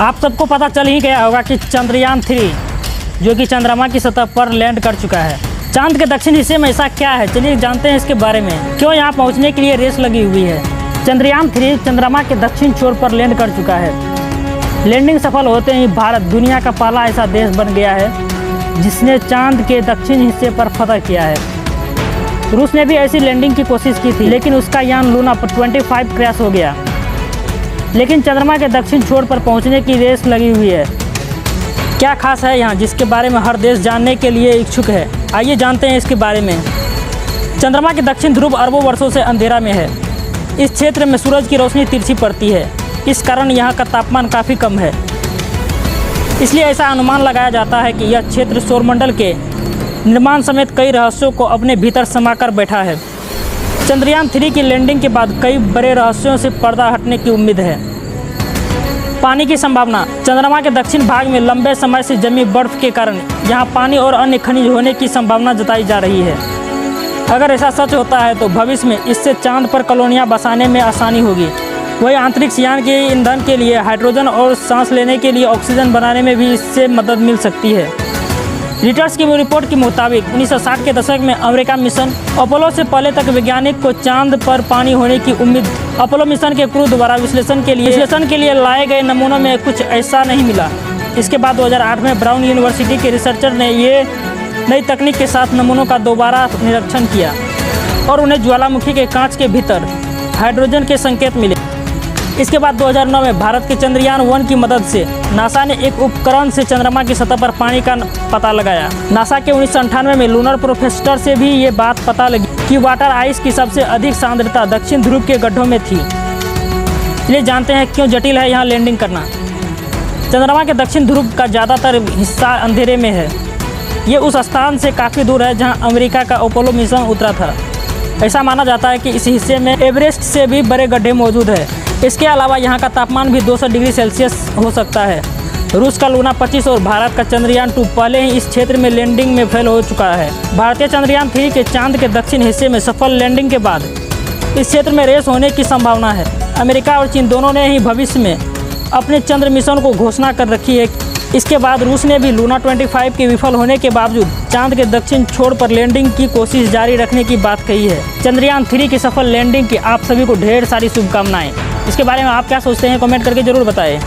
आप सबको पता चल ही गया होगा कि चंद्रयान 3 जो कि चंद्रमा की सतह पर लैंड कर चुका है। चांद के दक्षिण हिस्से में ऐसा क्या है, चलिए जानते हैं इसके बारे में। क्यों यहाँ पहुँचने के लिए रेस लगी हुई है। चंद्रयान 3 चंद्रमा के दक्षिण छोर पर लैंड कर चुका है। लैंडिंग सफल होते ही भारत दुनिया का पहला ऐसा देश बन गया है जिसने चांद के दक्षिण हिस्से पर फतह किया है। रूस ने भी ऐसी लैंडिंग की कोशिश की थी, लेकिन उसका यान लूना 25 क्रैश हो गया। लेकिन चंद्रमा के दक्षिण छोर पर पहुंचने की रेस लगी हुई है। क्या खास है यहाँ जिसके बारे में हर देश जानने के लिए इच्छुक है। आइए जानते हैं इसके बारे में। चंद्रमा के दक्षिण ध्रुव अरबों वर्षों से अंधेरा में है। इस क्षेत्र में सूरज की रोशनी तिरछी पड़ती है, इस कारण यहाँ का तापमान काफ़ी कम है। इसलिए ऐसा अनुमान लगाया जाता है कि यह क्षेत्र सौरमंडल के निर्माण समेत कई रहस्यों को अपने भीतर समाकर बैठा है। चंद्रयान 3 की लैंडिंग के बाद कई बड़े रहस्यों से पर्दा हटने की उम्मीद है। पानी की संभावना। चंद्रमा के दक्षिण भाग में लंबे समय से जमी बर्फ के कारण यहाँ पानी और अन्य खनिज होने की संभावना जताई जा रही है। अगर ऐसा सच होता है तो भविष्य में इससे चांद पर कॉलोनियाँ बसाने में आसानी होगी। वही अंतरिक्ष यान के ईंधन के लिए हाइड्रोजन और सांस लेने के लिए ऑक्सीजन बनाने में भी इससे मदद मिल सकती है। रिटर्स की रिपोर्ट के मुताबिक 1960 के दशक में अमेरिका मिशन अपोलो से पहले तक वैज्ञानिक को चांद पर पानी होने की उम्मीद। अपोलो मिशन के क्रू द्वारा विश्लेषण के लिए लाए गए नमूनों में कुछ ऐसा नहीं मिला। इसके बाद 2008 में ब्राउन यूनिवर्सिटी के रिसर्चर ने ये नई तकनीक के साथ नमूनों का दोबारा निरीक्षण किया और उन्हें ज्वालामुखी के कांच के भीतर हाइड्रोजन के संकेत मिले। इसके बाद 2009 में भारत के चंद्रयान 1 की मदद से नासा ने एक उपकरण से चंद्रमा की सतह पर पानी का पता लगाया। नासा के 1998 में लूनर प्रोफेसर से भी ये बात पता लगी कि वाटर आइस की सबसे अधिक सांद्रता दक्षिण ध्रुव के गड्ढों में थी। चलिए जानते हैं क्यों जटिल है यहाँ लैंडिंग करना। चंद्रमा के दक्षिण ध्रुव का ज़्यादातर हिस्सा अंधेरे में है। ये उस स्थान से काफ़ी दूर है जहाँ अमेरिका का अपोलो मिशन उतरा था। ऐसा माना जाता है कि इस हिस्से में एवरेस्ट से भी बड़े गड्ढे मौजूद है। इसके अलावा यहाँ का तापमान भी 200 डिग्री सेल्सियस हो सकता है। रूस का लूना 25 और भारत का चंद्रयान 2 पहले ही इस क्षेत्र में लैंडिंग में फेल हो चुका है। भारतीय चंद्रयान 3 के चांद के दक्षिण हिस्से में सफल लैंडिंग के बाद इस क्षेत्र में रेस होने की संभावना है। अमेरिका और चीन दोनों ने ही भविष्य में अपने चंद्र मिशन को घोषणा कर रखी है। इसके बाद रूस ने भी लूना 25 के विफल होने के बावजूद चांद के दक्षिण छोर पर लैंडिंग की कोशिश जारी रखने की बात कही है। चंद्रयान 3 की सफल लैंडिंग की आप सभी को ढेर सारी शुभकामनाएं। इसके बारे में आप क्या सोचते हैं, कमेंट करके जरूर बताएं।